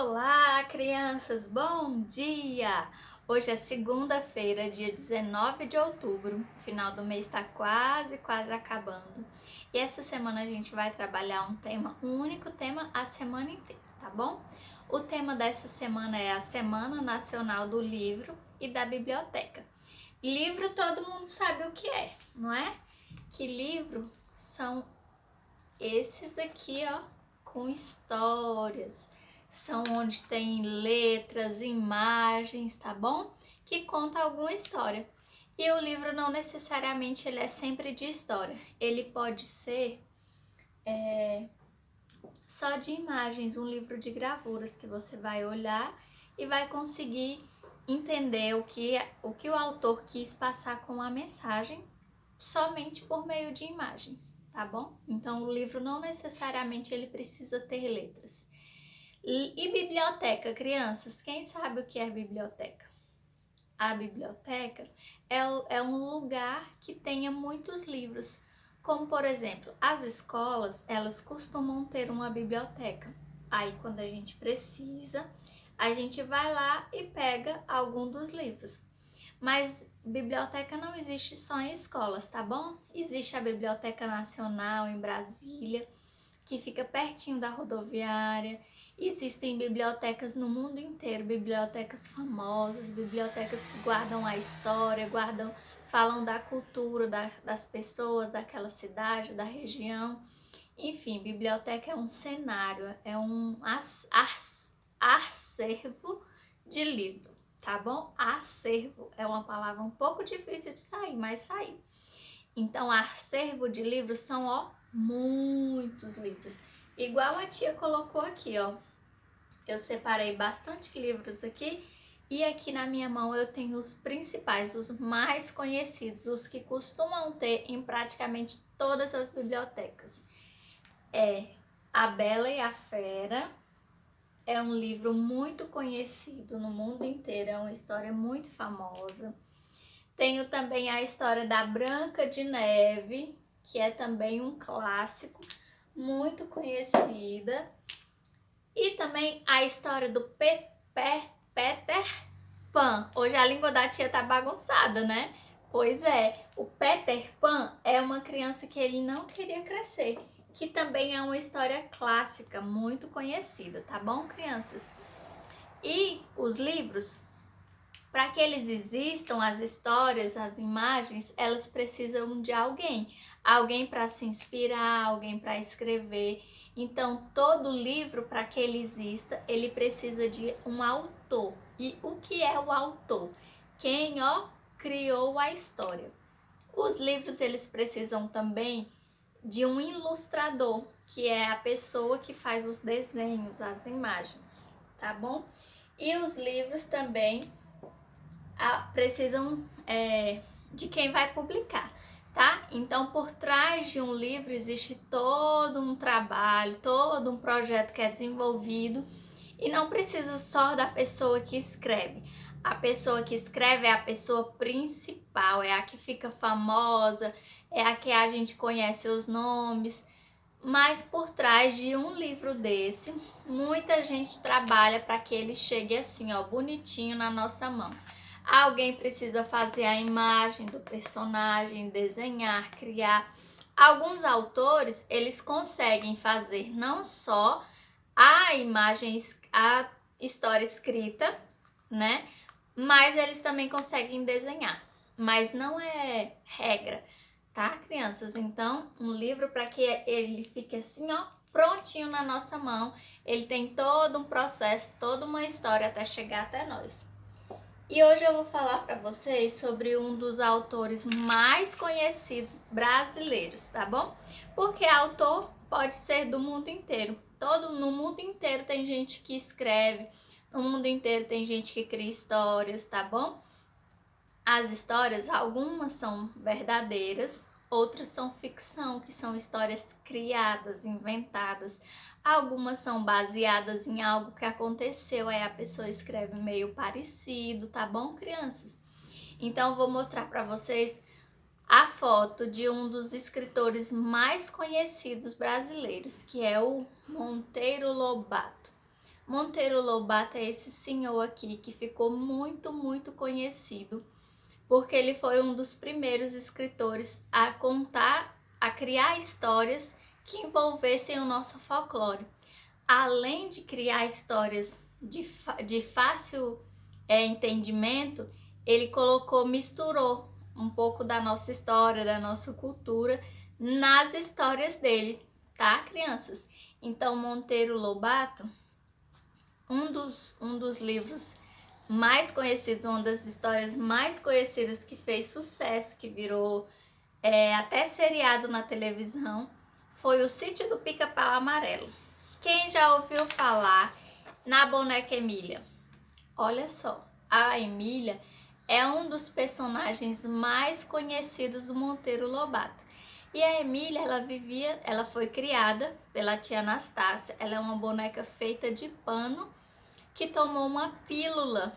Olá, crianças, bom dia! Hoje é segunda-feira, dia 19 de outubro, final do mês está quase acabando. E essa semana a gente vai trabalhar um único tema a semana inteira, tá bom? O tema dessa semana é a Semana Nacional do Livro e da Biblioteca. Livro todo mundo sabe o que é, não é? Que livro são esses aqui, ó, com histórias. São onde tem letras, imagens, tá bom? Que conta alguma história. E o livro não necessariamente ele é sempre de história. Ele pode ser só de imagens, um livro de gravuras que você vai olhar e vai conseguir entender o que o autor quis passar com a mensagem somente por meio de imagens, tá bom? Então o livro não necessariamente ele precisa ter letras. E biblioteca, crianças, quem sabe o que é biblioteca? A biblioteca é um lugar que tenha muitos livros, como por exemplo, as escolas, elas costumam ter uma biblioteca. Aí quando a gente precisa, a gente vai lá e pega algum dos livros. Mas biblioteca não existe só em escolas, tá bom? Existe a Biblioteca Nacional em Brasília, que fica pertinho da rodoviária. Existem bibliotecas no mundo inteiro, bibliotecas famosas, bibliotecas que guardam a história, falam da cultura das pessoas daquela cidade, da região. Enfim, biblioteca é um cenário, é um acervo de livro, tá bom? Acervo é uma palavra um pouco difícil de sair, mas saiu. Então, acervo de livros são, ó, muitos livros. Igual a tia colocou aqui, ó. Eu separei bastante livros aqui e aqui na minha mão eu tenho os principais, os mais conhecidos, os que costumam ter em praticamente todas as bibliotecas. É A Bela e a Fera. É um livro muito conhecido no mundo inteiro, é uma história muito famosa. Tenho também a história da Branca de Neve, que é também um clássico, muito conhecida. E também a história do Peter Pan. Hoje a língua da tia tá bagunçada, né? Pois é, o Peter Pan é uma criança que ele não queria crescer, que também é uma história clássica, muito conhecida, tá bom, crianças? E os livros, para que eles existam, as histórias, as imagens, elas precisam de alguém para se inspirar, alguém para escrever. Então, todo livro, para que ele exista, ele precisa de um autor. E o que é o autor? Quem, ó, criou a história. Os livros, eles precisam também de um ilustrador, que é a pessoa que faz os desenhos, as imagens, tá bom? E os livros também precisam de quem vai publicar, tá? Então, por trás de um livro existe todo um trabalho, todo um projeto que é desenvolvido e não precisa só da pessoa que escreve. A pessoa que escreve é a pessoa principal, é a que fica famosa, é a que a gente conhece os nomes. Mas por trás de um livro desse, muita gente trabalha para que ele chegue assim, ó, bonitinho na nossa mão. Alguém precisa fazer a imagem do personagem, desenhar, criar. Alguns autores, eles conseguem fazer não só a imagem, a história escrita, né? Mas eles também conseguem desenhar. Mas não é regra, tá, crianças? Então, um livro para que ele fique assim, ó, prontinho na nossa mão, ele tem todo um processo, toda uma história até chegar até nós. E hoje eu vou falar para vocês sobre um dos autores mais conhecidos brasileiros, tá bom? Porque autor pode ser do mundo inteiro. No mundo inteiro tem gente que escreve, no mundo inteiro tem gente que cria histórias, tá bom? As histórias, algumas são verdadeiras, outras são ficção, que são histórias criadas, inventadas. Algumas são baseadas em algo que aconteceu, aí a pessoa escreve meio parecido, tá bom, crianças? Então, vou mostrar para vocês a foto de um dos escritores mais conhecidos brasileiros, que é o Monteiro Lobato. Monteiro Lobato é esse senhor aqui que ficou muito, muito conhecido, porque ele foi um dos primeiros escritores a contar, a criar histórias que envolvessem o nosso folclore. Além de criar histórias de fácil entendimento, ele misturou um pouco da nossa história, da nossa cultura nas histórias dele, tá, crianças? Então, Monteiro Lobato, um dos livros mais conhecidos, uma das histórias mais conhecidas que fez sucesso, que virou até seriado na televisão, foi O Sítio do Pica-Pau Amarelo. Quem já ouviu falar na boneca Emília? Olha só, a Emília é um dos personagens mais conhecidos do Monteiro Lobato. E a Emília, ela foi criada pela tia Anastácia. Ela é uma boneca feita de pano que tomou uma pílula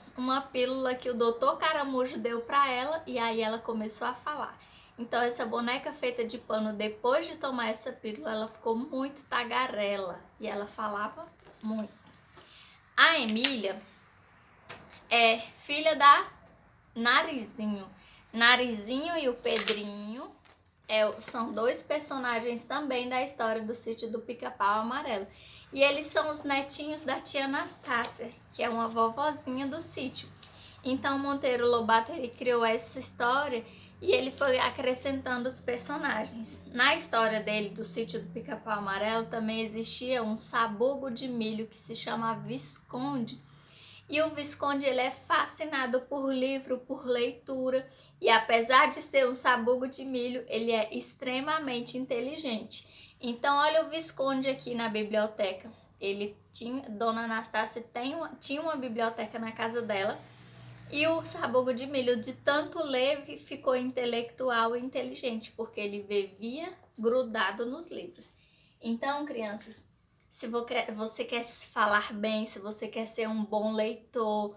que o doutor Caramujo deu para ela, e aí ela começou a falar. Então essa boneca feita de pano, depois de tomar essa pílula, ela ficou muito tagarela e ela falava muito. A Emília é filha da Narizinho. Narizinho e o Pedrinho são dois personagens também da história do Sítio do Pica-Pau Amarelo. E eles são os netinhos da tia Anastácia, que é uma vovozinha do sítio. Então Monteiro Lobato, ele criou essa história e ele foi acrescentando os personagens. Na história dele, do Sítio do Pica-Pau Amarelo, também existia um sabugo de milho que se chama Visconde. E o Visconde, ele é fascinado por livro, por leitura, e apesar de ser um sabugo de milho, ele é extremamente inteligente. Então, olha o Visconde aqui na biblioteca. Dona Anastácia tinha uma biblioteca na casa dela, e o sabugo de milho, de tanto ler, ficou intelectual e inteligente, porque ele vivia grudado nos livros. Então, crianças, se você quer falar bem, se você quer ser um bom leitor,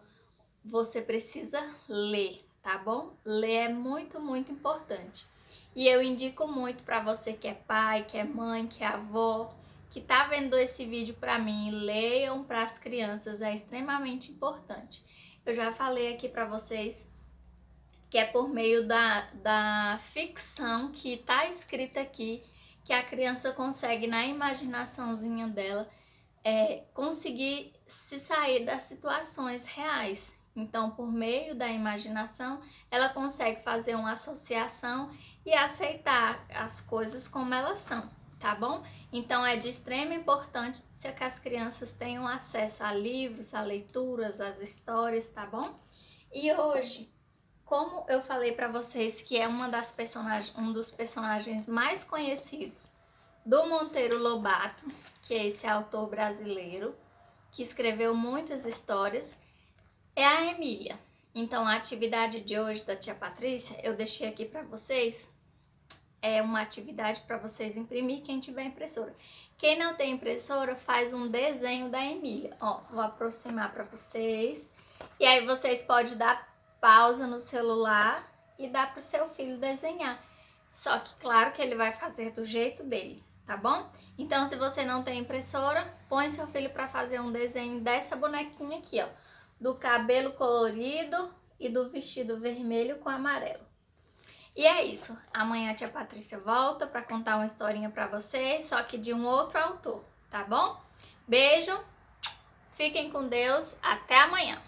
você precisa ler, tá bom? Ler é muito, muito importante. E eu indico muito para você que é pai, que é mãe, que é avó, que tá vendo esse vídeo para mim, leiam para as crianças, é extremamente importante. Eu já falei aqui para vocês que é por meio da ficção que tá escrita aqui, que a criança consegue, na imaginaçãozinha dela, conseguir se sair das situações reais. Então, por meio da imaginação, ela consegue fazer uma associação e aceitar as coisas como elas são, tá bom? Então, é de extrema importância que as crianças tenham acesso a livros, a leituras, às histórias, tá bom? E hoje, como eu falei para vocês que é um dos personagens mais conhecidos do Monteiro Lobato, que é esse autor brasileiro que escreveu muitas histórias, é a Emília. Então, a atividade de hoje da tia Patrícia, eu deixei aqui para vocês, é uma atividade para vocês imprimir quem tiver impressora. Quem não tem impressora, faz um desenho da Emília. Ó, vou aproximar para vocês. E aí vocês podem dar pausa no celular e dar para o seu filho desenhar. Só que claro que ele vai fazer do jeito dele, tá bom? Então, se você não tem impressora, põe seu filho para fazer um desenho dessa bonequinha aqui, ó, do cabelo colorido e do vestido vermelho com amarelo. E é isso. Amanhã a tia Patrícia volta para contar uma historinha para vocês, só que de um outro autor, tá bom? Beijo, fiquem com Deus, até amanhã.